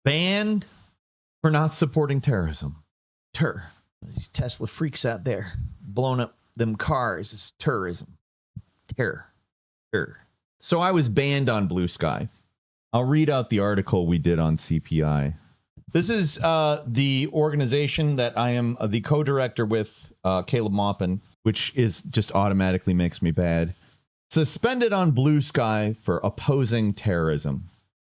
Banned for not supporting terrorism. These Tesla freaks out there blowing up them cars is terrorism. Terror. So I was banned on BlueSky. I'll read out the article we did on CPI. This is the organization that I am the co-director with, Caleb Maupin, which is just automatically makes me bad. Suspended on BlueSky for opposing terrorism.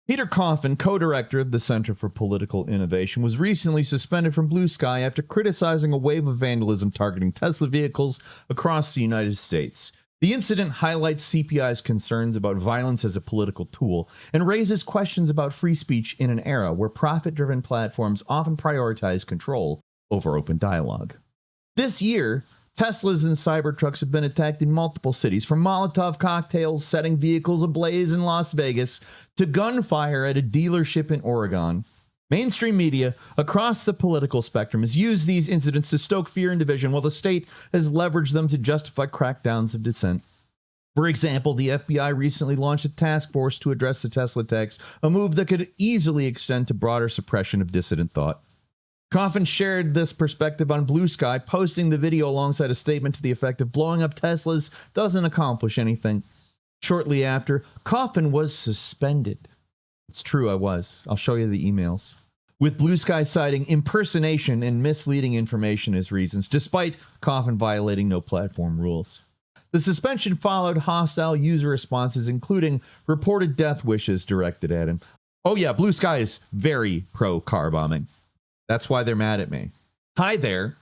Peter Coffin, co-director of the Center for Political Innovation, was recently suspended from BlueSky after criticizing a wave of vandalism targeting Tesla vehicles across the United States. The incident highlights CPI's concerns about violence as a political tool and raises questions about free speech in an era where profit-driven platforms often prioritize control over open dialogue. This year, Teslas and Cybertrucks have been attacked in multiple cities, from Molotov cocktails setting vehicles ablaze in Las Vegas to gunfire at a dealership in Oregon. Mainstream media across the political spectrum has used these incidents to stoke fear and division, while the state has leveraged them to justify crackdowns of dissent. For example, the FBI recently launched a task force to address the Tesla attacks, a move that could easily extend to broader suppression of dissident thought. Coffin shared this perspective on BlueSky, posting the video alongside a statement to the effect of blowing up Teslas doesn't accomplish anything. Shortly after, Coffin was suspended. It's true, I was. I'll show you the emails. With BlueSky citing impersonation and misleading information as reasons, despite Coffin violating no platform rules. The suspension followed hostile user responses, including reported death wishes directed at him. Oh yeah, BlueSky is very pro-car bombing. That's why they're mad at me. Hi there.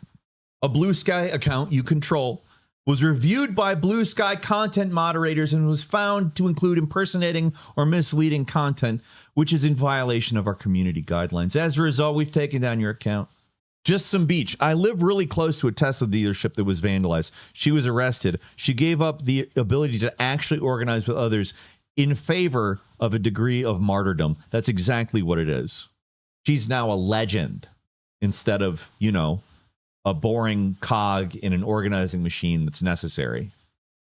A BlueSky account you control was reviewed by BlueSky content moderators and was found to include impersonating or misleading content, which is in violation of our community guidelines. As a result, we've taken down your account. Just some beach. I live really close to a Tesla dealership that was vandalized. She was arrested. She gave up the ability to actually organize with others in favor of a degree of martyrdom. That's exactly what it is. She's now a legend instead of, you know, a boring cog in an organizing machine that's necessary.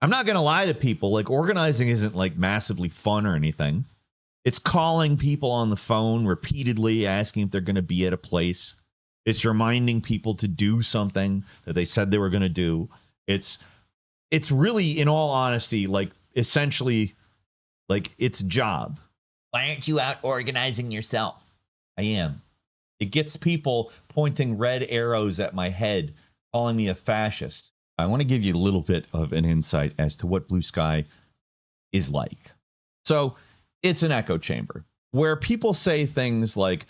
I'm not going to lie to people. Like, organizing isn't like massively fun or anything. It's calling people on the phone repeatedly, asking if they're going to be at a place. It's reminding people to do something that they said they were going to do. It's really, in all honesty, like essentially like its job. Why aren't you out organizing yourself? I am. It gets people pointing red arrows at my head, calling me a fascist. I want to give you a little bit of an insight as to what BlueSky is like. So it's an echo chamber where people say things like,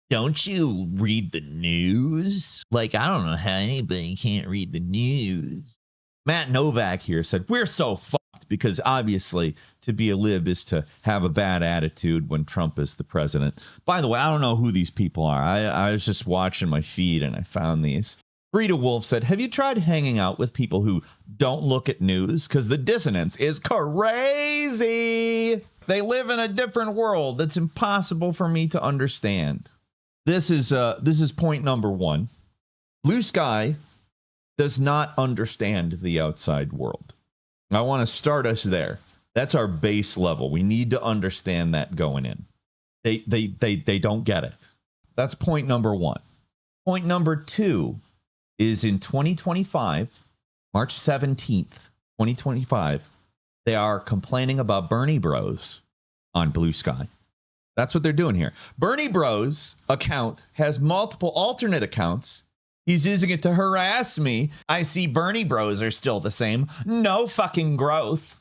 don't you read the news? Like, I don't know how anybody can't read the news. Matt Novak here said, we're so fucked because obviously to be a lib is to have a bad attitude when Trump is the president. By the way, I don't know who these people are. I was just watching my feed and I found these. Rita Wolf said, have you tried hanging out with people who don't look at news? Because the dissonance is crazy. They live in a different world that's impossible for me to understand. This is point number one. BlueSky does not understand the outside world. I want to start us there. That's our base level. We need to understand that going in. They don't get it. That's point number one. Point number two is in 2025, March 17th, 2025, they are complaining about Bernie Bros on BlueSky. That's what they're doing here. Bernie Bros account has multiple alternate accounts. He's using it to harass me. I see Bernie Bros are still the same. No fucking growth.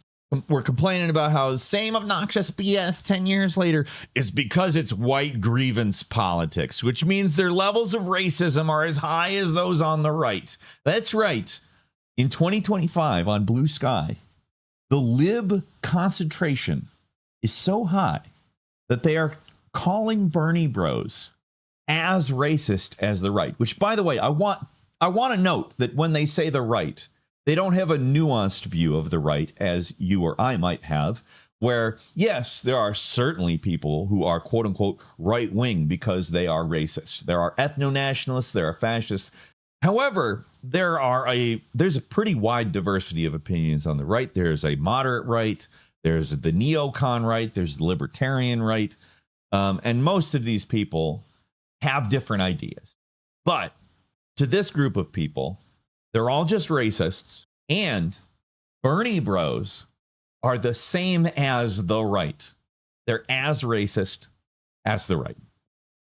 We're complaining about how same obnoxious BS 10 years later is because it's white grievance politics, which means their levels of racism are as high as those on the right. That's right. In 2025 on BlueSky, the lib concentration is so high that they are calling Bernie Bros as racist as the right, which, by the way, I want to note that when they say the right, they don't have a nuanced view of the right as you or I might have, where, yes, there are certainly people who are, quote unquote, right wing because they are racist. There are ethno-nationalists, there are fascists. However, there's a pretty wide diversity of opinions on the right. There's a moderate right. There's the neocon right. There's the libertarian right. And most of these people have different ideas. But to this group of people, they're all just racists. And Bernie bros are the same as the right. They're as racist as the right.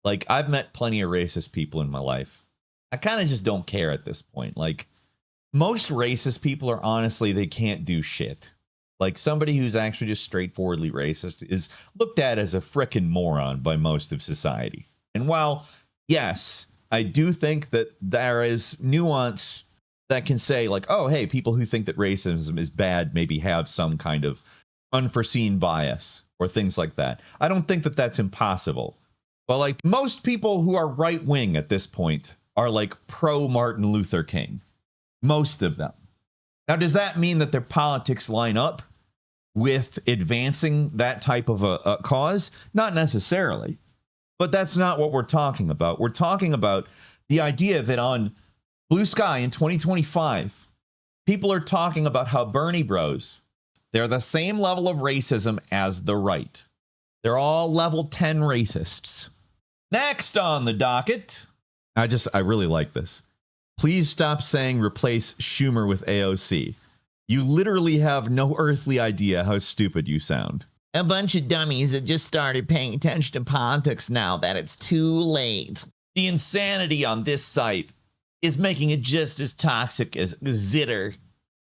Like, I've met plenty of racist people in my life. I kind of just don't care at this point. Like, most racist people are honestly, they can't do shit. Like, somebody who's actually just straightforwardly racist is looked at as a frickin' moron by most of society. And while, yes, I do think that there is nuance that can say, like, oh, hey, people who think that racism is bad maybe have some kind of unforeseen bias or things like that. I don't think that that's impossible. But, like, most people who are right-wing at this point are, like, pro-Martin Luther King. Most of them. Now, does that mean that their politics line up with advancing that type of a cause? Not necessarily. But that's not what we're talking about. We're talking about the idea that on BlueSky in 2025, people are talking about how Bernie bros, they're the same level of racism as the right. They're all level 10 racists. Next on the docket, I really like this. Please stop saying replace Schumer with AOC. You literally have no earthly idea how stupid you sound. A bunch of dummies that just started paying attention to politics now that it's too late. The insanity on this site is making it just as toxic as Zitter.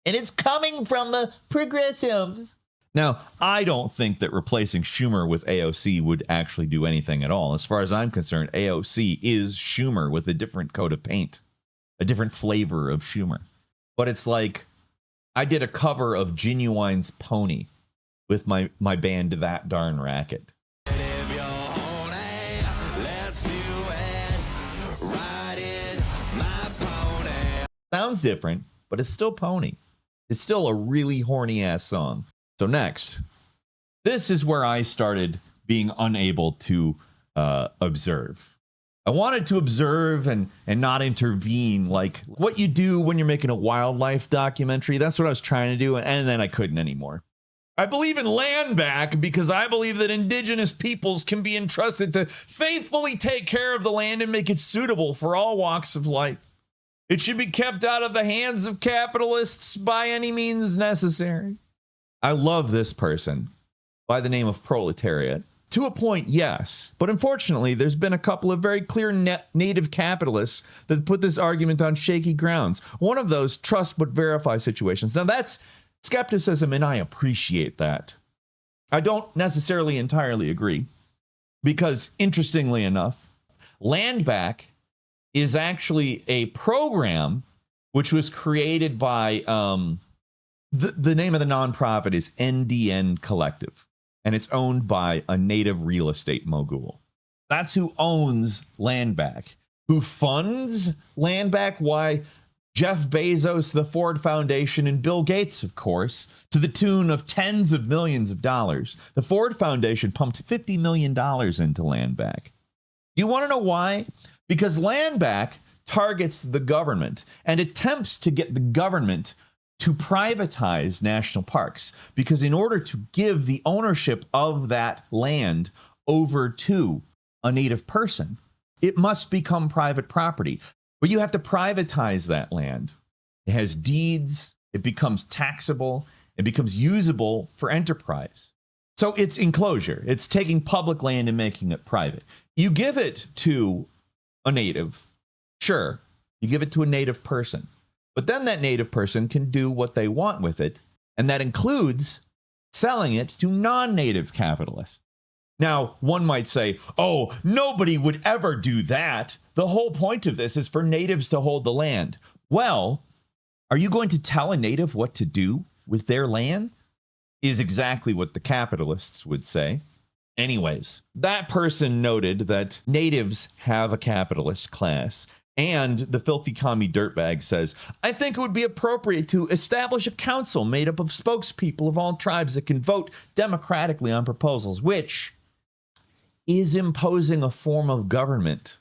And it's coming from the progressives. Now, I don't think that replacing Schumer with AOC would actually do anything at all. As far as I'm concerned, AOC is Schumer with a different coat of paint, a different flavor of Schumer. But it's like, I did a cover of Genuine's Pony with my band That Darn Racket. Sounds different, but it's still Pony. It's still a really horny ass song. So next, this is where I started being unable to observe. I wanted to observe and not intervene, like what you do when you're making a wildlife documentary. That's what I was trying to do, and then I couldn't anymore. I believe in Landback because I believe that indigenous peoples can be entrusted to faithfully take care of the land and make it suitable for all walks of life. It should be kept out of the hands of capitalists by any means necessary. I love this person by the name of Proletariat. To a point, yes. But unfortunately, there's been a couple of very clear native capitalists that put this argument on shaky grounds. One of those trust but verify situations. Now, that's skepticism, and I appreciate that. I don't necessarily entirely agree because, interestingly enough, Landback is actually a program which was created by the name of the nonprofit is NDN Collective, and it's owned by a native real estate mogul. That's who owns Landback. Who funds Landback? Why, Jeff Bezos, the Ford Foundation, and Bill Gates, of course, to the tune of tens of millions of dollars. The Ford Foundation pumped $50 million into Landback. Do you want to know why? Because Landback targets the government and attempts to get the government to privatize national parks, because in order to give the ownership of that land over to a native person, it must become private property. But you have to privatize that land. It has deeds, it becomes taxable, it becomes usable for enterprise. So it's enclosure. It's taking public land and making it private. You give it to a native, sure, you give it to a native person. But then that native person can do what they want with it, and that includes selling it to non-native capitalists. Now, one might say, oh, nobody would ever do that. The whole point of this is for natives to hold the land. Well, are you going to tell a native what to do with their land? Is exactly what the capitalists would say. Anyways, that person noted that natives have a capitalist class. And the filthy commie dirtbag says, I think it would be appropriate to establish a council made up of spokespeople of all tribes that can vote democratically on proposals, which is imposing a form of government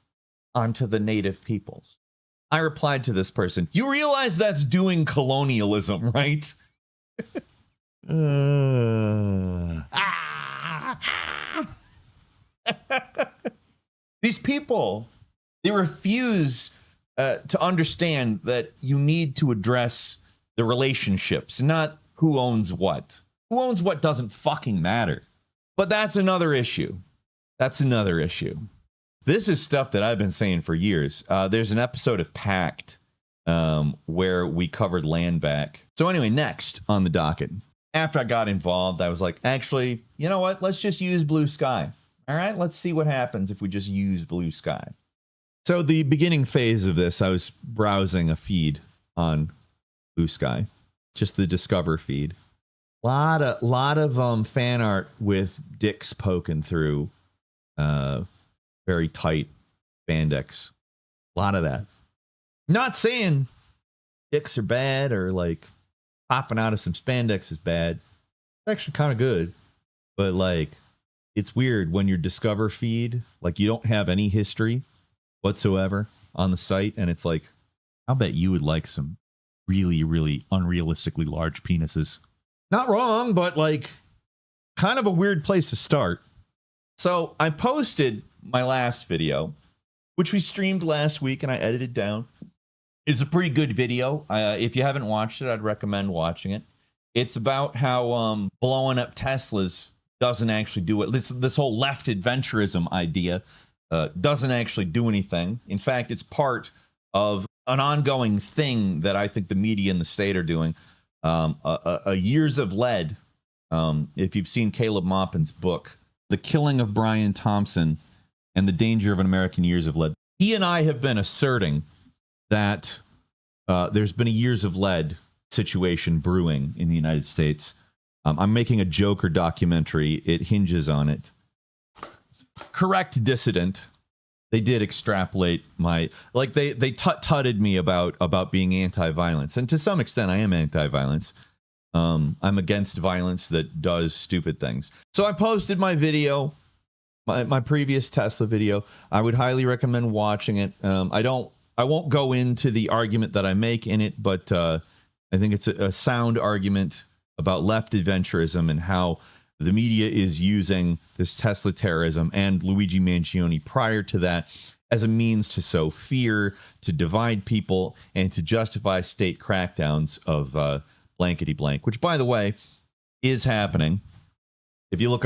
onto the native peoples. I replied to this person, you realize that's doing colonialism, right? These people, they refuse to understand that you need to address the relationships, not who owns what. Who owns what doesn't fucking matter. But that's another issue. That's another issue. This is stuff that I've been saying for years. There's an episode of Pact where we covered Landback. So anyway, next on the docket. After I got involved, I was like, actually, you know what? Let's just use BlueSky. All right, let's see what happens if we just use BlueSky. So the beginning phase of this, I was browsing a feed on BlueSky, just the Discover feed. Lot of fan art with dicks poking through very tight spandex. A lot of that. Not saying dicks are bad or like popping out of some spandex is bad. It's actually kind of good. But like, it's weird when your Discover feed, like you don't have any history whatsoever on the site. And it's like, I'll bet you would like some really, really unrealistically large penises. Not wrong, but like kind of a weird place to start. So I posted my last video, which we streamed last week and I edited down. It's a pretty good video. If you haven't watched it, I'd recommend watching it. It's about how blowing up Teslas doesn't actually do it. This whole left adventurism idea doesn't actually do anything. In fact, it's part of an ongoing thing that I think the media and the state are doing. A Years of Lead. If you've seen Caleb Maupin's book, The Killing of Brian Thompson and the Danger of an American Years of Lead. He and I have been asserting that there's been a Years of Lead situation brewing in the United States. I'm making a Joker documentary. It hinges on it. Correct dissident. They did extrapolate my, like they tut-tutted me about being anti-violence. And to some extent, I am anti-violence. I'm against violence that does stupid things. So I posted my video, my previous Tesla video. I would highly recommend watching it. I won't go into the argument that I make in it, but I think it's a sound argument about left adventurism and how the media is using this Tesla terrorism and Luigi Mangione prior to that as a means to sow fear, to divide people, and to justify state crackdowns of blankety blank, which, by the way, is happening. If you look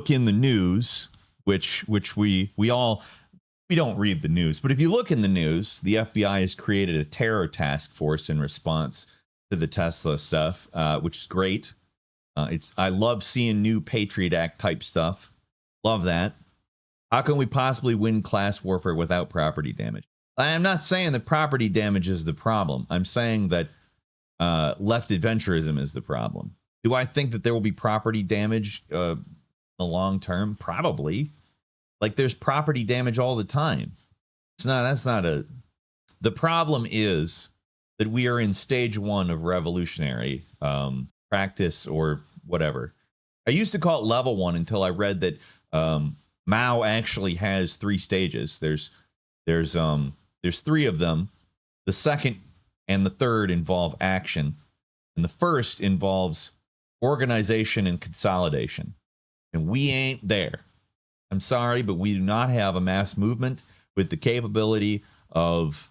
in the news, which we don't read the news, but if you look in the news, the FBI has created a terror task force in response to the Tesla stuff, which is great. I love seeing new Patriot Act type stuff. Love that. How can we possibly win class warfare without property damage? I'm not saying that property damage is the problem. I'm saying that left adventurism is the problem. Do I think that there will be property damage in the long term? Probably. Like there's property damage all the time. The problem is that we are in stage one of revolutionary practice or whatever. I used to call it level one until I read that Mao actually has 3 stages. There's 3 of them. The second and the third involve action, and the first involves organization and consolidation. And we ain't there. I'm sorry, but we do not have a mass movement with the capability of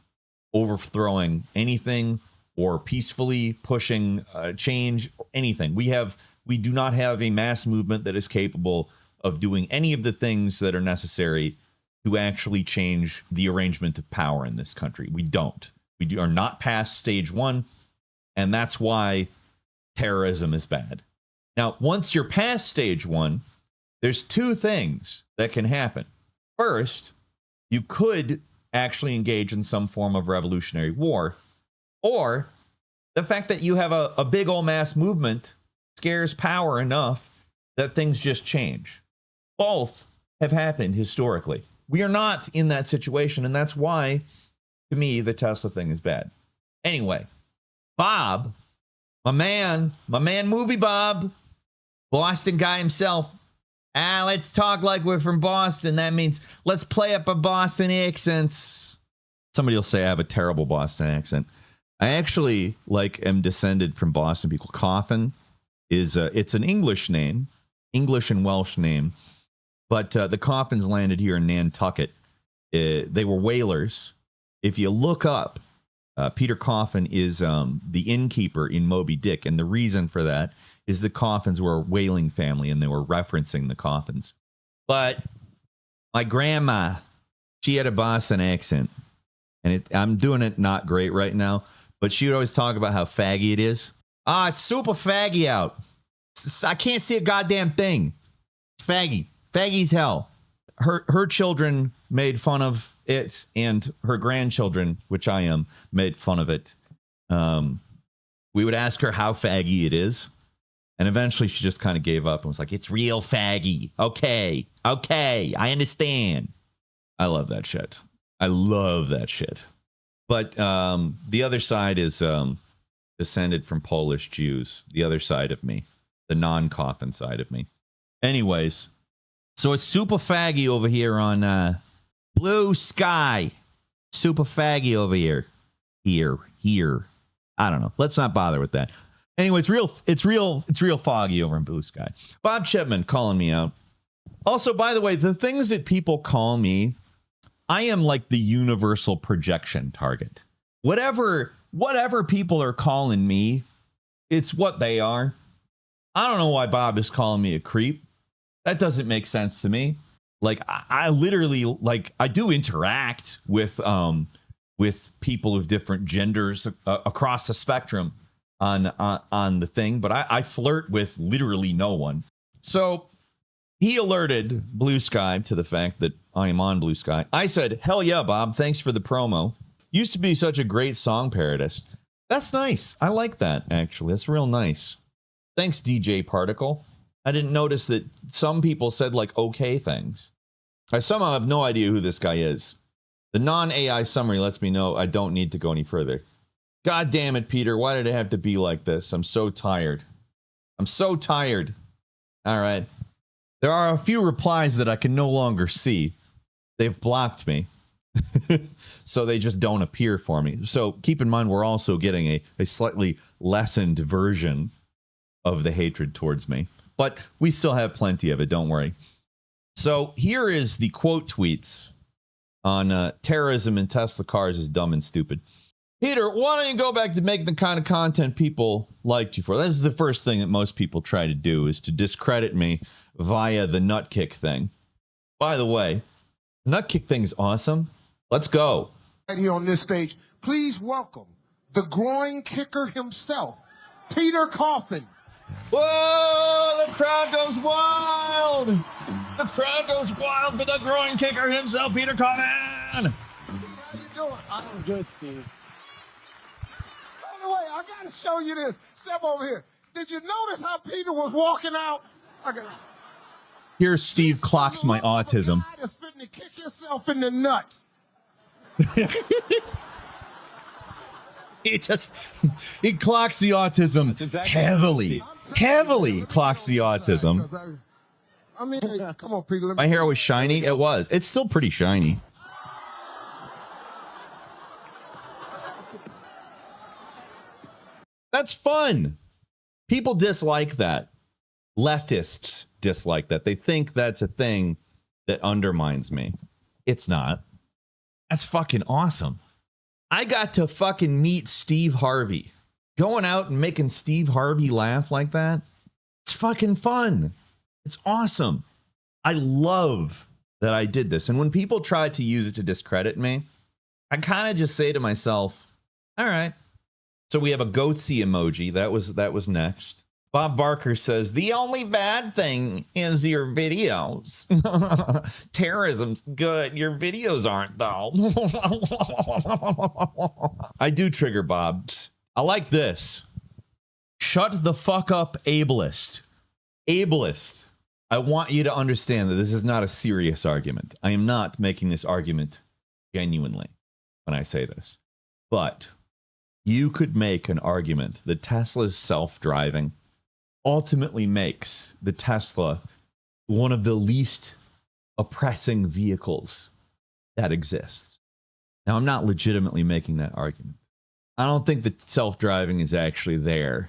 overthrowing anything or peacefully pushing change, anything. We do not have a mass movement that is capable of doing any of the things that are necessary to actually change the arrangement of power in this country. We don't. We are not past stage 1, and that's why terrorism is bad. Now, once you're past stage 1, there's 2 things that can happen. First, you could actually engage in some form of revolutionary war, or the fact that you have a big old mass movement scares power enough that things just change. Both have happened historically. We are not in that situation, and that's why, to me, the Tesla thing is bad. Anyway, Bob, my man Movie Bob, Boston guy himself. Let's talk like we're from Boston. That means let's play up a Boston accents. Somebody will say I have a terrible Boston accent. I actually am descended from Boston people. Coffin is it's an English name, English and Welsh name, But the coffins landed here in Nantucket. They were whalers. If you look up, Peter Coffin is the innkeeper in Moby Dick. And the reason for that is the Coffins were a whaling family, and they were referencing the Coffins. But my grandma, she had a Boston accent. And I'm doing it not great right now. But she would always talk about how faggy it is. It's super faggy out. I can't see a goddamn thing. It's faggy. Faggy's hell. Her children made fun of it, and her grandchildren, which I am, made fun of it. We would ask her how faggy it is, and eventually she just kind of gave up and was like, "It's real faggy." Okay, I understand. I love that shit. I love that shit. But the other side is descended from Polish Jews. The other side of me, the non-coffin side of me. Anyways. So it's super faggy over here on BlueSky. Super faggy over here. Here. I don't know. Let's not bother with that. Anyway, it's real foggy over in BlueSky. Bob Chipman calling me out. Also, by the way, the things that people call me, I am like the universal projection target. Whatever people are calling me, it's what they are. I don't know why Bob is calling me a creep. That doesn't make sense to me. Like, I literally, like, I do interact with people of different genders across the spectrum on the thing, but I flirt with literally no one. So he alerted BlueSky to the fact that I am on BlueSky. I said, "Hell yeah, Bob, thanks for the promo. Used to be such a great song parodist." That's nice. I like that, actually. That's real nice. Thanks, DJ Particle. I didn't notice that some people said, like, okay things. I somehow have no idea who this guy is. The non-AI summary lets me know I don't need to go any further. God damn it, Peter. Why did it have to be like this? I'm so tired. I'm so tired. All right. There are a few replies that I can no longer see. They've blocked me. So they just don't appear for me. So keep in mind, we're also getting a slightly lessened version of the hatred towards me. But we still have plenty of it, don't worry. So here is the quote tweets on terrorism and Tesla cars is dumb and stupid. Peter, why don't you go back to making the kind of content people liked you for? This is the first thing that most people try to do, is to discredit me via the nut kick thing. By the way, nut kick thing is awesome. Let's go. Right here on this stage, please welcome the groin kicker himself, Peter Coffin. Whoa, the crowd goes wild. The crowd goes wild for the groin kicker himself, Peter Coffin. How you doing? I'm good, Steve. By the way, I got to show you this. Step over here. Did you notice how Peter was walking out? Here's Steve clocks my autism. Just fitting to kick yourself in the nuts. He clocks the autism exactly heavily clocks the autism. I mean, hey, come on, Peter. My hair was shiny. It was. It's still pretty shiny. That's fun. People dislike that. Leftists dislike that. They think that's a thing that undermines me. It's not. That's fucking awesome. I got to fucking meet Steve Harvey. Going out and making Steve Harvey laugh like that, it's fucking fun. It's awesome. I love that I did this. And when people try to use it to discredit me, I kind of just say to myself, all right. So we have a goatsy emoji. That was next. Bob Barker says, the only bad thing is your videos. Terrorism's good. Your videos aren't, though. I do trigger Bobs. I like this. Shut the fuck up, ableist. Ableist. I want you to understand that this is not a serious argument. I am not making this argument genuinely when I say this. But you could make an argument that Tesla's self-driving ultimately makes the Tesla one of the least oppressing vehicles that exists. Now, I'm not legitimately making that argument. I don't think that self-driving is actually there.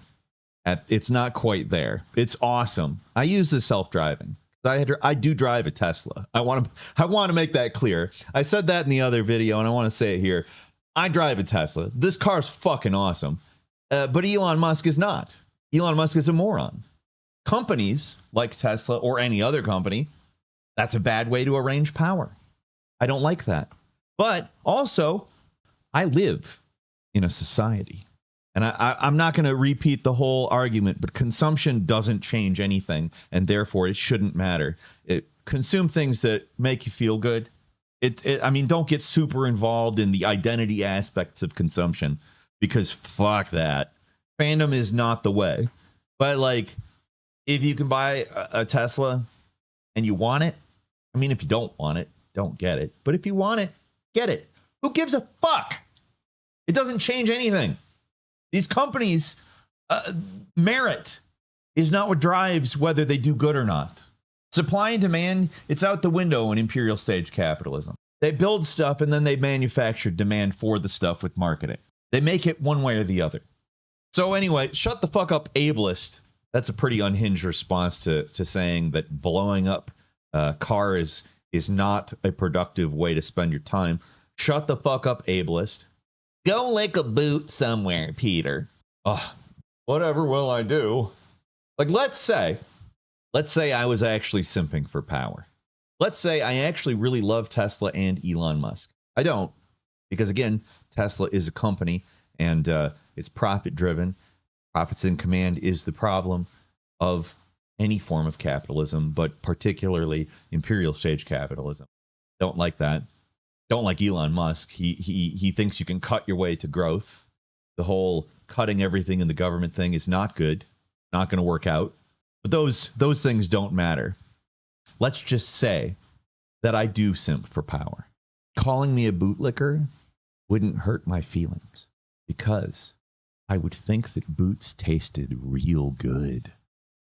It's not quite there. It's awesome. I use the self-driving. I do drive a Tesla. I want to make that clear. I said that in the other video, and I want to say it here. I drive a Tesla. This car's fucking awesome. But Elon Musk is not. Elon Musk is a moron. Companies like Tesla or any other company, that's a bad way to arrange power. I don't like that. But also, I live in a society. And I'm not going to repeat the whole argument, but consumption doesn't change anything, and therefore it shouldn't matter. Consume things that make you feel good. I mean, don't get super involved in the identity aspects of consumption, because fuck that. Fandom is not the way. But like, if you can buy a Tesla and you want it, I mean, if you don't want it, don't get it. But if you want it, get it. Who gives a fuck? It doesn't change anything. These companies, merit is not what drives whether they do good or not. Supply and demand, it's out the window in imperial stage capitalism. They build stuff and then they manufacture demand for the stuff with marketing. They make it one way or the other. So anyway, shut the fuck up, ableist. That's a pretty unhinged response to saying that blowing up cars is not a productive way to spend your time. Shut the fuck up, ableist. Go lick a boot somewhere, Peter. Oh, whatever will I do? Like, let's say I was actually simping for power. Let's say I actually really love Tesla and Elon Musk. I don't, because again, Tesla is a company and it's profit driven. Profits in command is the problem of any form of capitalism, but particularly imperial stage capitalism. Don't like that. Don't like Elon Musk. He thinks you can cut your way to growth. The whole cutting everything in the government thing is not good. Not going to work out. But those things don't matter. Let's just say that I do simp for power. Calling me a bootlicker wouldn't hurt my feelings, because I would think that boots tasted real good.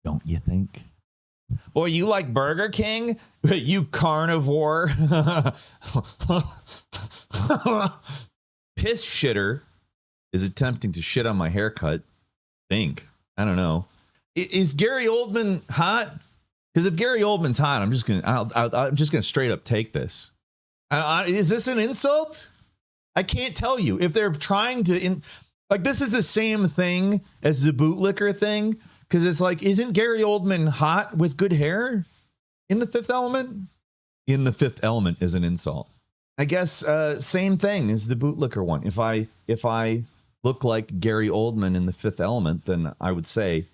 Don't you think? Boy, you like Burger King? You carnivore. Piss shitter is attempting to shit on my haircut. I don't know. Is Gary Oldman hot? Because if Gary Oldman's hot, I'm just gonna straight up take this. Is this an insult? I can't tell you. If they're trying to like, this is the same thing as the bootlicker thing. Because it's like, isn't Gary Oldman hot with good hair in The Fifth Element? In The Fifth Element is an insult. I guess same thing as the bootlicker one. If I look like Gary Oldman in The Fifth Element, then I would say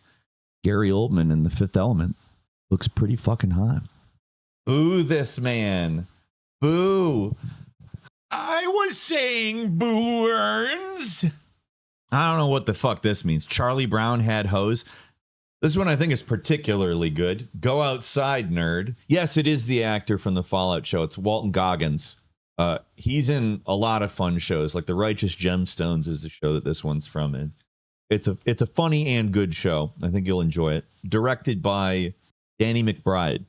Gary Oldman in The Fifth Element looks pretty fucking hot. Boo this man. Boo. I was saying boo earns. I don't know what the fuck this means. Charlie Brown had hose. This one I think is particularly good. Go outside, nerd. Yes, it is the actor from the Fallout show. It's Walton Goggins. He's in a lot of fun shows, like The Righteous Gemstones is the show that this one's from. And it's a funny and good show. I think you'll enjoy it. Directed by Danny McBride,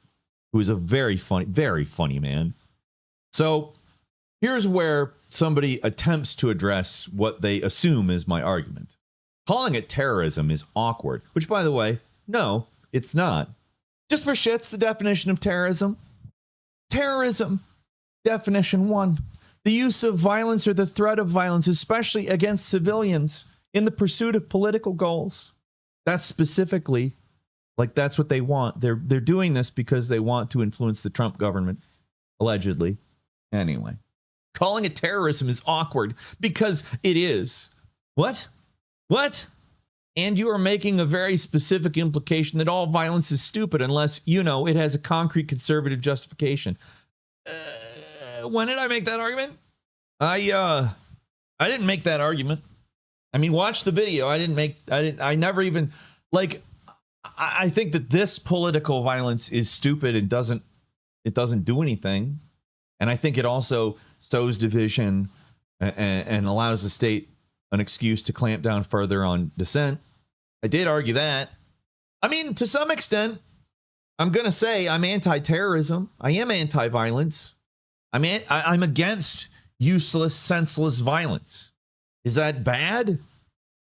who is a very funny man. So here's where somebody attempts to address what they assume is my argument. Calling it terrorism is awkward, which, by the way, no, it's not. Just for shits, the definition of terrorism. Terrorism, definition 1, the use of violence or the threat of violence, especially against civilians, in the pursuit of political goals. That's specifically, like, that's what they want. They're doing this because they want to influence the Trump government, allegedly. Anyway, calling it terrorism is awkward because it is. What? And you are making a very specific implication that all violence is stupid unless, it has a concrete conservative justification. When did I make that argument? I didn't make that argument. I mean, watch the video. I never even, like, I think that this political violence is stupid and it doesn't do anything. And I think it also sows division and allows the state an excuse to clamp down further on dissent. I did argue that. I mean, to some extent, I'm going to say I'm anti-terrorism. I am anti-violence. I'm against useless, senseless violence. Is that bad?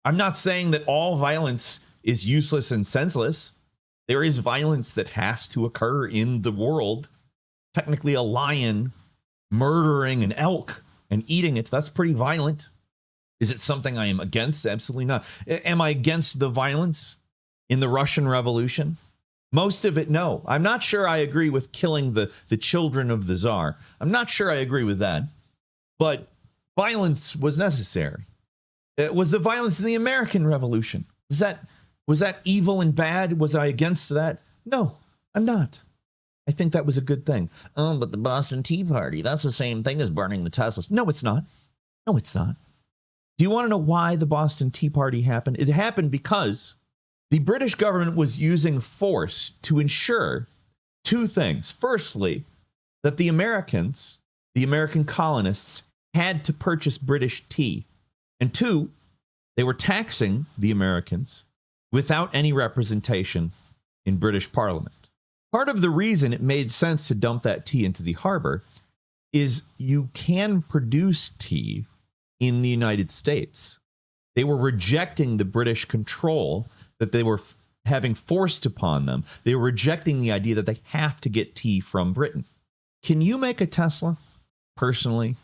I'm not saying that all violence is useless and senseless. There is violence that has to occur in the world. Technically, a lion murdering an elk and eating it, that's pretty violent. Is it something I am against? Absolutely not. Am I against the violence in the Russian Revolution? Most of it, no. I'm not sure I agree with killing the children of the Tsar. I'm not sure I agree with that. But violence was necessary. It was the violence in the American Revolution. Was that evil and bad? Was I against that? No, I'm not. I think that was a good thing. Oh, but the Boston Tea Party, that's the same thing as burning the Teslas. No, it's not. No, it's not. Do you want to know why the Boston Tea Party happened? It happened because the British government was using force to ensure two things. Firstly, that the Americans, the American colonists, had to purchase British tea. And two, they were taxing the Americans without any representation in British Parliament. Part of the reason it made sense to dump that tea into the harbor is you can produce tea in the United States. They were rejecting the British control that they were having forced upon them. They were rejecting the idea that they have to get tea from Britain. Can you make a Tesla personally?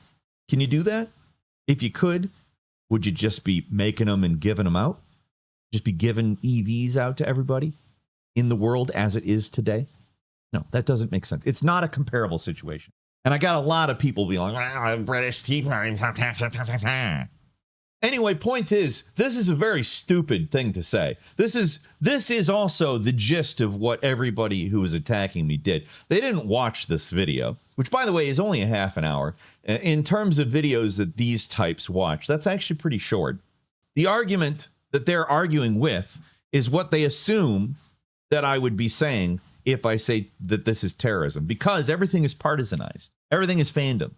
Can you do that? If you could, would you just be making them and giving them out? Just be giving EVs out to everybody in the world as it is today? No, that doesn't make sense. It's not a comparable situation. And I got a lot of people being like, British Tea Party. Anyway, point is, this is a very stupid thing to say. This is also the gist of what everybody who was attacking me did. They didn't watch this video, which, by the way, is only a half an hour. In terms of videos that these types watch, that's actually pretty short. The argument that they're arguing with is what they assume that I would be saying if I say that this is terrorism, because everything is partisanized. Everything is fandom.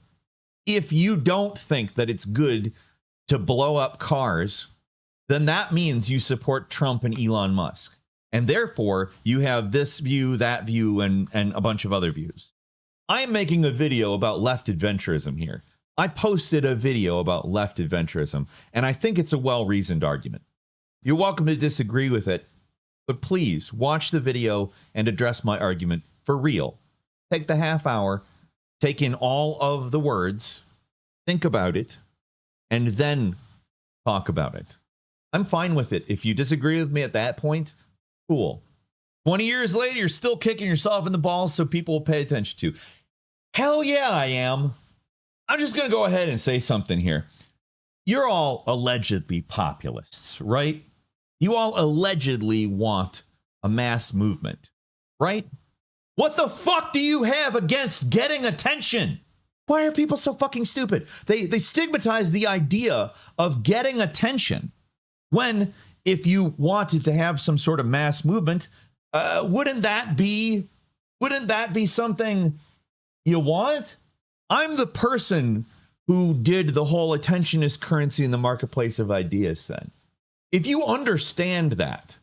If you don't think that it's good to blow up cars, then that means you support Trump and Elon Musk. And therefore, you have this view, that view, and a bunch of other views. I'm making a video about left adventurism here. I posted a video about left adventurism, and I think it's a well-reasoned argument. You're welcome to disagree with it, but please watch the video and address my argument for real. Take the half hour, take in all of the words, think about it, and then talk about it. I'm fine with it. If you disagree with me at that point, cool. 20 years later, you're still kicking yourself in the balls so people will pay attention to. Hell yeah, I am. I'm just going to go ahead and say something here. You're all allegedly populists, right? You all allegedly want a mass movement, right? What the fuck do you have against getting attention? Why are people so fucking stupid? They stigmatize the idea of getting attention when, if you wanted to have some sort of mass movement, wouldn't that be something you want? I'm the person who did the whole attention is currency in the marketplace of ideas then. If you understand that,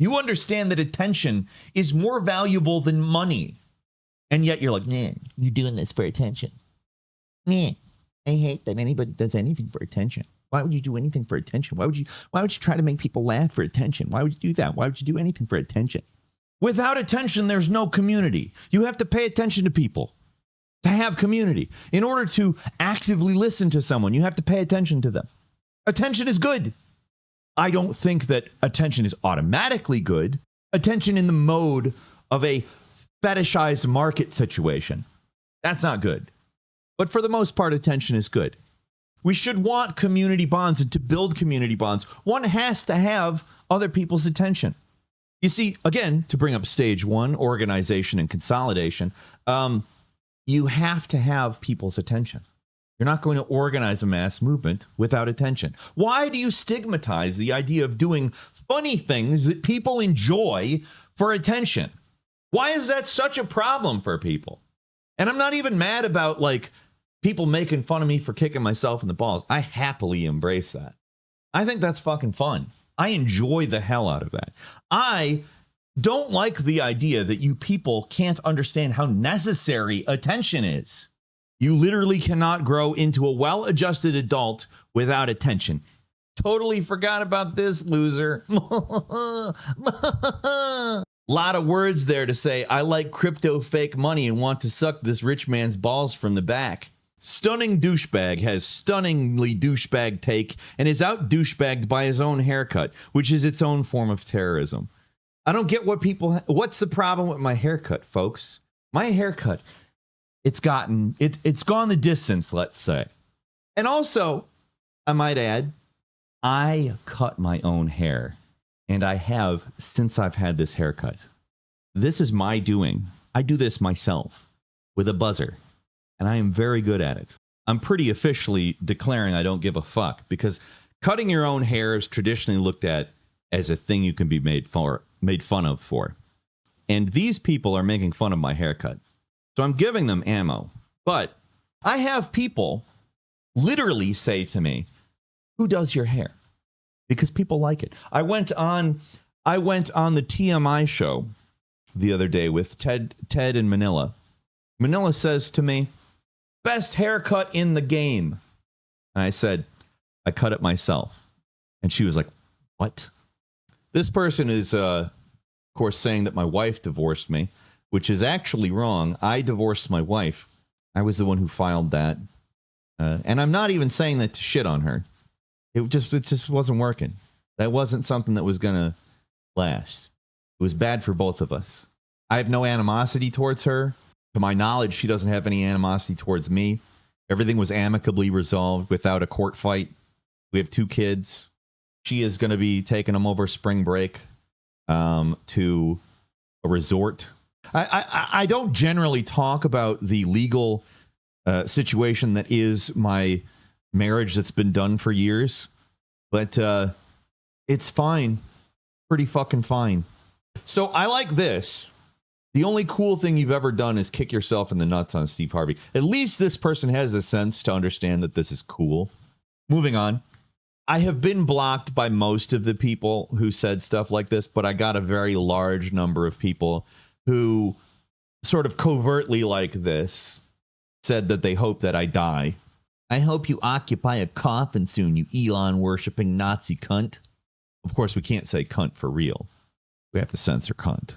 you understand that attention is more valuable than money. And yet you're like, nah, you're doing this for attention. Nah, I hate that anybody does anything for attention. Why would you do anything for attention? Why would you try to make people laugh for attention? Why would you do that? Why would you do anything for attention? Without attention, there's no community. You have to pay attention to people to have community. In order to actively listen to someone, you have to pay attention to them. Attention is good. I don't think that attention is automatically good. Attention in the mode of a fetishized market situation, that's not good. But for the most part, attention is good. We should want community bonds, and to build community bonds, one has to have other people's attention. You see, again, to bring up stage one, organization and consolidation, you have to have people's attention. You're not going to organize a mass movement without attention. Why do you stigmatize the idea of doing funny things that people enjoy for attention? Why is that such a problem for people? And I'm not even mad about like people making fun of me for kicking myself in the balls. I happily embrace that. I think that's fucking fun. I enjoy the hell out of that. I don't like the idea that you people can't understand how necessary attention is. You literally cannot grow into a well-adjusted adult without attention. Totally forgot about this, loser. A lot of words there to say, I like crypto fake money and want to suck this rich man's balls from the back. Stunning douchebag has stunningly douchebag take and is out douchebagged by his own haircut, which is its own form of terrorism. I don't get what people... What's the problem with my haircut, folks? My haircut, it's gone the distance, let's say. And also, I might add, I cut my own hair. And I have since I've had this haircut. This is my doing. I do this myself with a buzzer. And I am very good at it. I'm pretty officially declaring I don't give a fuck. Because cutting your own hair is traditionally looked at as a thing you can be made fun of for. And these people are making fun of my haircut. So I'm giving them ammo. But I have people literally say to me, who does your hair? Because people like it. I went on the TMI show the other day with Ted and Manila. Manila says to me, best haircut in the game. And I said, I cut it myself. And she was like, what? This person is, of course, saying that my wife divorced me, which is actually wrong. I divorced my wife. I was the one who filed that. And I'm not even saying that to shit on her. It just wasn't working. That wasn't something that was going to last. It was bad for both of us. I have no animosity towards her. To my knowledge, she doesn't have any animosity towards me. Everything was amicably resolved without a court fight. We have 2 kids. She is going to be taking them over spring break to a resort. I don't generally talk about the legal situation that is my marriage that's been done for years, but it's fine. Pretty fucking fine. So I like this. The only cool thing you've ever done is kick yourself in the nuts on Steve Harvey. At least this person has a sense to understand that this is cool. Moving on. I have been blocked by most of the people who said stuff like this, but I got a very large number of people who sort of covertly like this said that they hope that I die. I hope you occupy a coffin soon, you Elon-worshipping Nazi cunt. Of course, we can't say cunt for real. We have to censor cunt.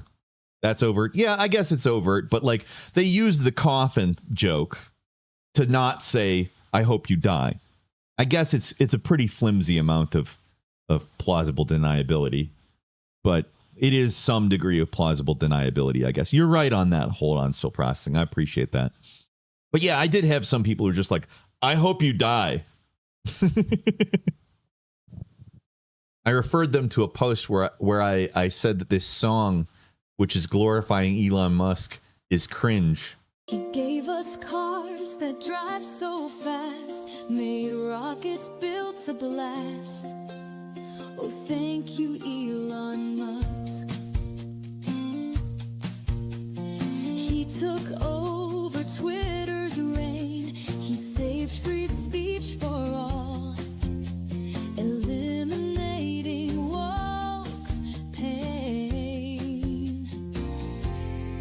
That's overt. Yeah, I guess it's overt, but like they use the coffin joke to not say, I hope you die. I guess it's a pretty flimsy amount of plausible deniability, but it is some degree of plausible deniability, I guess. You're right on that. Hold on, still processing. I appreciate that. But yeah, I did have some people who are just like, I hope you die. I referred them to a post where I said that this song, which is glorifying Elon Musk, is cringe. He gave us cars that drive so fast, made rockets built to blast. Oh, thank you, Elon Musk. He took over Twitter's reign. He saved free speech for all, eliminating woke pain.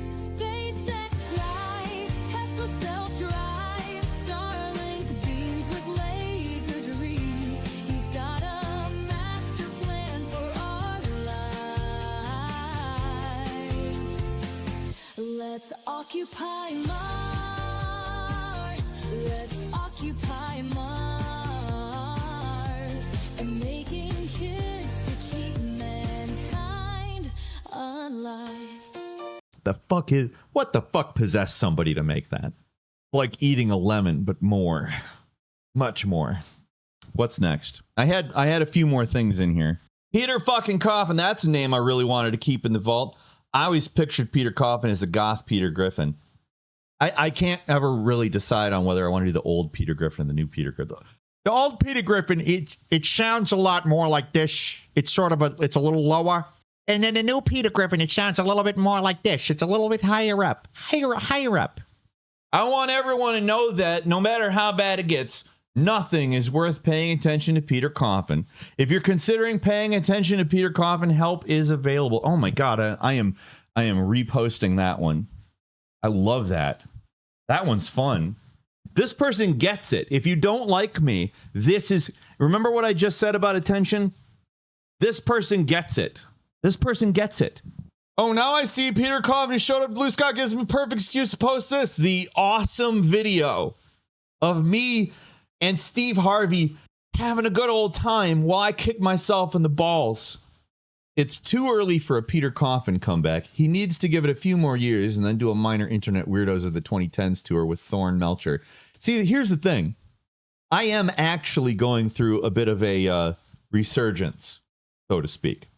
SpaceX flies, Tesla self-drive, Starlink beams with laser dreams. He's got a master plan for our lives. Let's occupy Mars. Let's occupy Mars. And making kids to keep mankind alive. What the fuck possessed somebody to make that? Like eating a lemon, but more. Much more. What's next? I had a few more things in here. Peter fucking Coffin, that's a name I really wanted to keep in the vault. I always pictured Peter Coffin as a goth Peter Griffin. I can't ever really decide on whether I want to do the old Peter Griffin or the new Peter Griffin. The old Peter Griffin, it sounds a lot more like this. It's it's a little lower. And then the new Peter Griffin, it sounds a little bit more like this. It's a little bit higher up. Higher up. I want everyone to know that no matter how bad it gets, nothing is worth paying attention to Peter Coffin. If you're considering paying attention to Peter Coffin, help is available. Oh my God, I am reposting that one. I love that. That one's fun. This person gets it. If you don't like me, remember what I just said about attention? This person gets it. This person gets it. Oh, now I see Peter Coffin showed up. Blue Sky gives me a perfect excuse to post this. The awesome video of me and Steve Harvey having a good old time while I kick myself in the balls. It's too early for a Peter Coffin comeback. He needs to give it a few more years and then do a minor Internet Weirdos of the 2010s tour with Thorne Melcher. See, here's the thing. I am actually going through a bit of a resurgence, so to speak.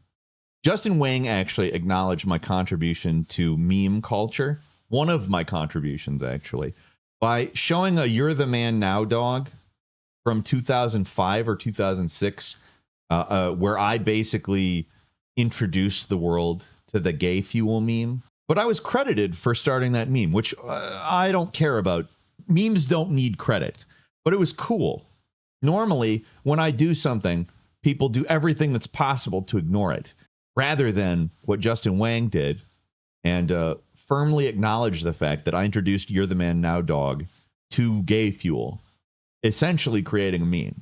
Justin Wang actually acknowledged my contribution to meme culture. One of my contributions, actually, by showing a You're the Man Now dog from 2005 or 2006, where I basically introduced the world to the gay fuel meme. But I was credited for starting that meme, which I don't care about. Memes don't need credit, but it was cool. Normally, when I do something, people do everything that's possible to ignore it, rather than what Justin Wang did and firmly acknowledge the fact that I introduced You're the Man Now dog to gay fuel, essentially creating a meme.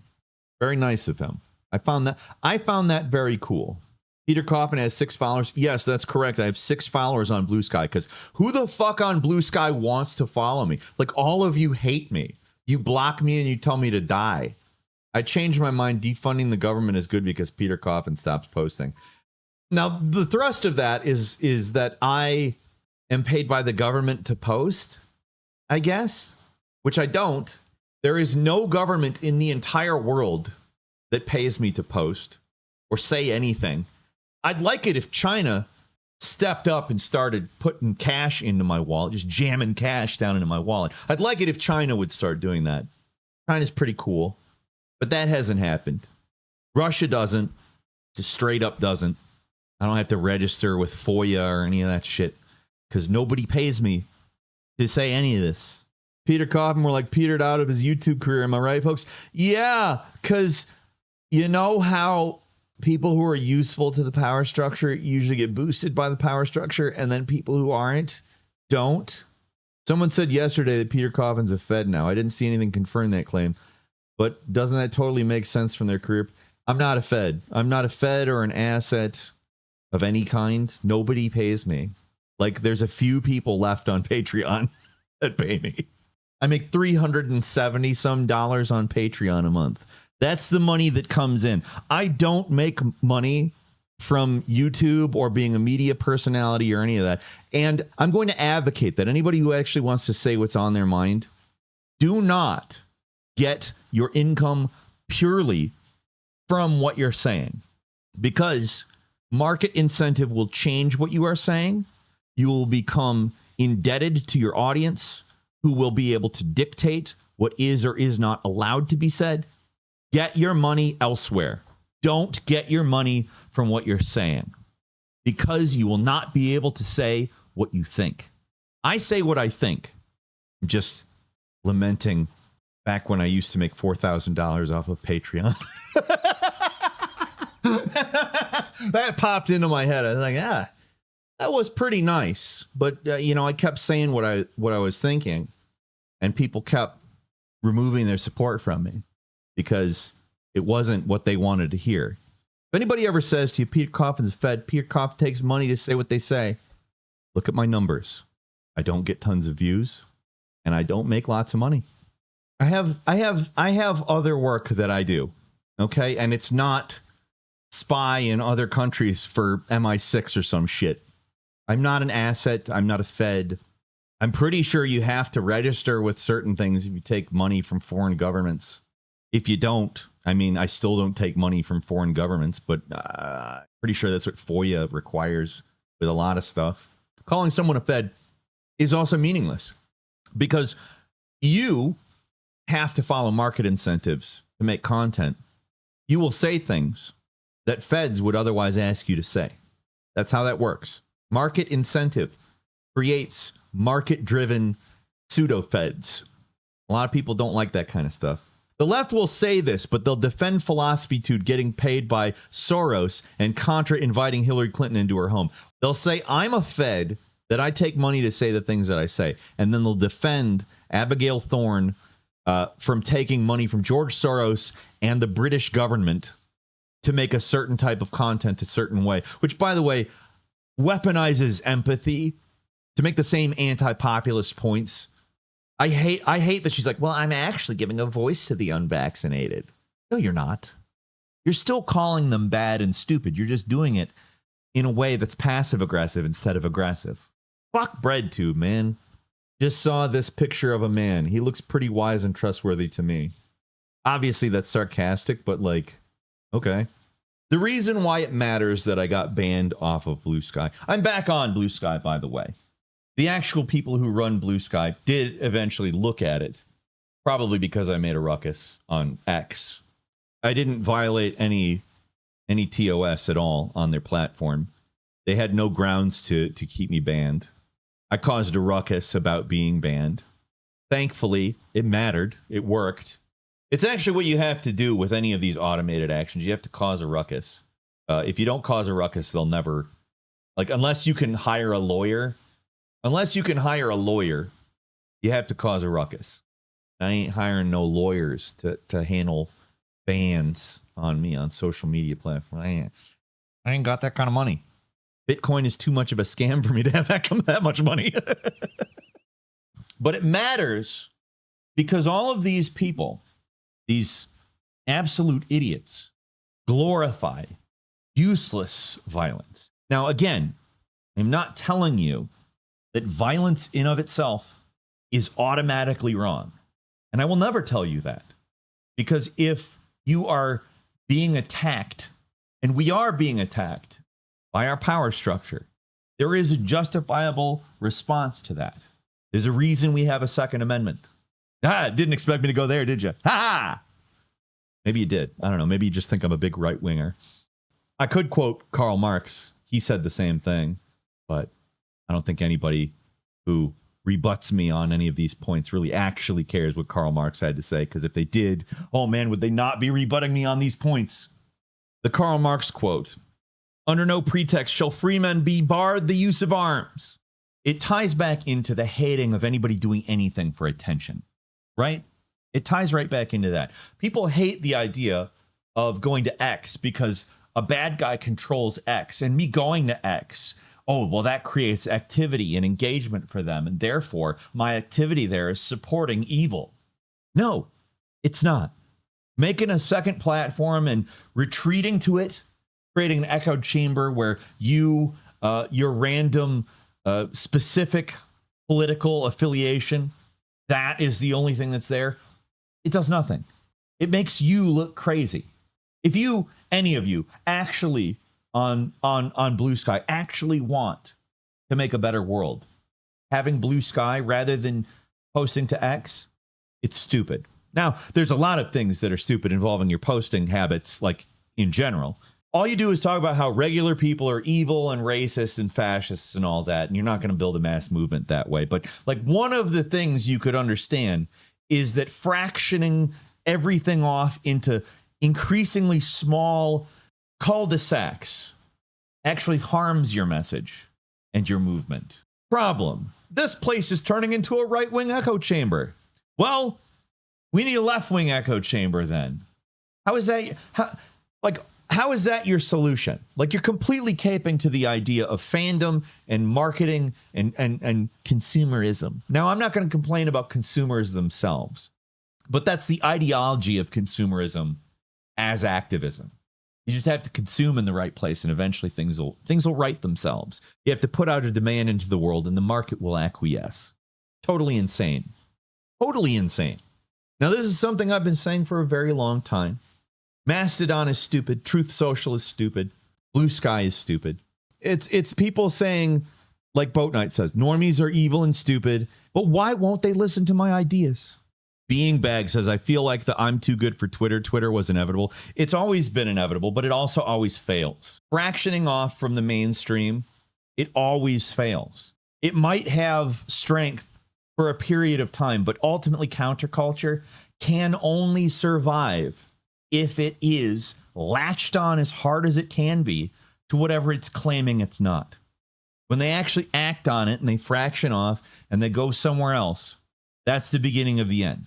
Very nice of him. I found that very cool. Peter Coffin has 6 followers. Yes, that's correct. I have 6 followers on BlueSky because who the fuck on BlueSky wants to follow me? Like, all of you hate me. You block me and you tell me to die. I changed my mind. Defunding the government is good because Peter Coffin stops posting. Now, the thrust of that is that I am paid by the government to post, I guess, which I don't. There is no government in the entire world that pays me to post or say anything. I'd like it if China stepped up and started putting cash into my wallet, just jamming cash down into my wallet. I'd like it if China would start doing that. China's pretty cool, but that hasn't happened. Russia doesn't, just straight up doesn't. I don't have to register with FOIA or any of that shit because nobody pays me to say any of this. Peter Coffin, we're like petered out of his YouTube career. Am I right, folks? Yeah, because you know how people who are useful to the power structure usually get boosted by the power structure, and then people who aren't don't. Someone said yesterday that Peter Coffin's a Fed now. I didn't see anything confirm that claim, but doesn't that totally make sense from their career? I'm not a Fed. I'm not a Fed or an asset of any kind. Nobody pays me. Like, there's a few people left on Patreon that pay me. I make $370 some on Patreon a month. That's the money that comes in. I don't make money from YouTube or being a media personality or any of that. And I'm going to advocate that anybody who actually wants to say what's on their mind, do not get your income purely from what you're saying, because market incentive will change what you are saying. You will become indebted to your audience, who will be able to dictate what is or is not allowed to be said. Get your money elsewhere. Don't get your money from what you're saying, because you will not be able to say what you think. I say what I think. I'm just lamenting back when I used to make $4,000 off of Patreon. That popped into my head. I was like, that was pretty nice. But, I kept saying what I was thinking, and people kept removing their support from me, because it wasn't what they wanted to hear. If anybody ever says to you, Peter Coffin's Fed, Peter Coffin takes money to say what they say, look at my numbers. I don't get tons of views, and I don't make lots of money. I have other work that I do, okay? And it's not spy in other countries for MI6 or some shit. I'm not an asset. I'm not a Fed. I'm pretty sure you have to register with certain things if you take money from foreign governments. If you don't, I still don't take money from foreign governments, but pretty sure that's what FOIA requires with a lot of stuff. Calling someone a Fed is also meaningless, because you have to follow market incentives to make content. You will say things that Feds would otherwise ask you to say. That's how that works. Market incentive creates market-driven pseudo-Feds. A lot of people don't like that kind of stuff. The left will say this, but they'll defend philosophy to getting paid by Soros and contra inviting Hillary Clinton into her home. They'll say, I'm a Fed, that I take money to say the things that I say. And then they'll defend Abigail Thorne from taking money from George Soros and the British government to make a certain type of content a certain way. Which, by the way, weaponizes empathy to make the same anti-populist points. I hate that she's like, well, I'm actually giving a voice to the unvaccinated. No, you're not. You're still calling them bad and stupid. You're just doing it in a way that's passive-aggressive instead of aggressive. Fuck BreadTube, man. Just saw this picture of a man. He looks pretty wise and trustworthy to me. Obviously, that's sarcastic, but like, okay. The reason why it matters that I got banned off of BlueSky. I'm back on BlueSky, by the way. The actual people who run BlueSky did eventually look at it, probably because I made a ruckus on X. I didn't violate any TOS at all on their platform. They had no grounds to keep me banned. I caused a ruckus about being banned. Thankfully, it mattered. It worked. It's actually what you have to do with any of these automated actions. You have to cause a ruckus. If you don't cause a ruckus, they'll never... Like, unless you can hire a lawyer... Unless you can hire a lawyer, you have to cause a ruckus. I ain't hiring no lawyers to handle bans on me on social media platforms. I ain't got that kind of money. Bitcoin is too much of a scam for me to have that much money. But it matters because all of these people, these absolute idiots, glorify useless violence. Now, again, I'm not telling you that violence in of itself is automatically wrong. And I will never tell you that. Because if you are being attacked, and we are being attacked by our power structure, there is a justifiable response to that. There's a reason we have a Second Amendment. Didn't expect me to go there, did you? Ha! Maybe you did. I don't know. Maybe you just think I'm a big right-winger. I could quote Karl Marx. He said the same thing, but I don't think anybody who rebuts me on any of these points really actually cares what Karl Marx had to say, because if they did, oh man, would they not be rebutting me on these points? The Karl Marx quote, "Under no pretext shall free men be barred the use of arms." It ties back into the hating of anybody doing anything for attention, right? It ties right back into that. People hate the idea of going to X because a bad guy controls X, and me going to X, oh, well, that creates activity and engagement for them, and therefore my activity there is supporting evil. No, it's not. Making a second platform and retreating to it, creating an echo chamber where you, your random, specific political affiliation, that is the only thing that's there. It does nothing. It makes you look crazy. If you, any of you, actually on BlueSky actually want to make a better world, having BlueSky rather than posting to X, it's stupid. Now, there's a lot of things that are stupid involving your posting habits, like in general. All you do is talk about how regular people are evil and racist and fascists and all that, and you're not going to build a mass movement that way. But like one of the things you could understand is that fractioning everything off into increasingly small cul-de-sacs actually harms your message and your movement. Problem: this place is turning into a right-wing echo chamber. Well, we need a left-wing echo chamber then. How is that? How is that your solution? Like, you're completely caping to the idea of fandom and marketing and consumerism. Now, I'm not going to complain about consumers themselves, but that's the ideology of consumerism as activism. You just have to consume in the right place, and eventually things will right themselves. You have to put out a demand into the world, and the market will acquiesce. Totally insane. Totally insane. Now, this is something I've been saying for a very long time. Mastodon is stupid. Truth Social is stupid. BlueSky is stupid. It's people saying, like Boat Knight says, normies are evil and stupid, but why won't they listen to my ideas? Being Bag says, I feel like the I'm too good for Twitter. Twitter was inevitable. It's always been inevitable, but it also always fails. Fractioning off from the mainstream, it always fails. It might have strength for a period of time, but ultimately counterculture can only survive if it is latched on as hard as it can be to whatever it's claiming it's not. When they actually act on it and they fraction off and they go somewhere else, that's the beginning of the end.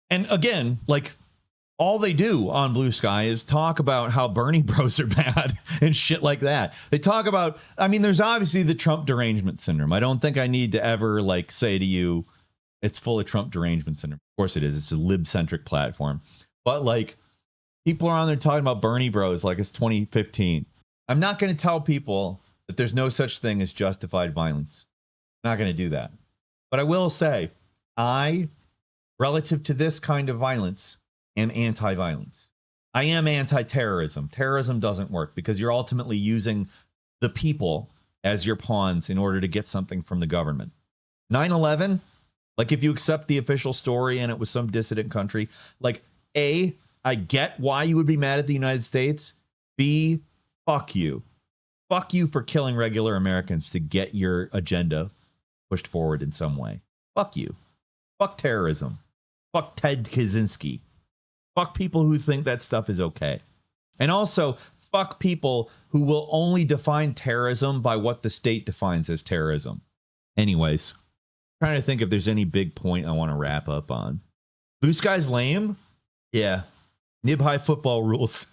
And again, like, All they do on Blue Sky is talk about how Bernie bros are bad and shit like that. They talk about, I mean, there's obviously the Trump derangement syndrome. I don't think I need to ever like say to you, it's full of Trump derangement syndrome. Of course it is. It's a lib-centric platform. But like, people are on there talking about Bernie bros like it's 2015. I'm not going to tell people that there's no such thing as justified violence. I'm not going to do that. But I will say, relative to this kind of violence, am anti-violence. I am anti-terrorism. Terrorism doesn't work because you're ultimately using the people as your pawns in order to get something from the government. 9/11, like if you accept the official story and it was some dissident country, like A, I get why you would be mad at the United States. B, fuck you. Fuck you for killing regular Americans to get your agenda pushed forward in some way. Fuck you. Fuck terrorism. Fuck Ted Kaczynski. Fuck people who think that stuff is okay. And also, fuck people who will only define terrorism by what the state defines as terrorism. Anyways, I'm trying to think if there's any big point I want to wrap up on. Blue Sky's lame? Yeah. Nib high football rules.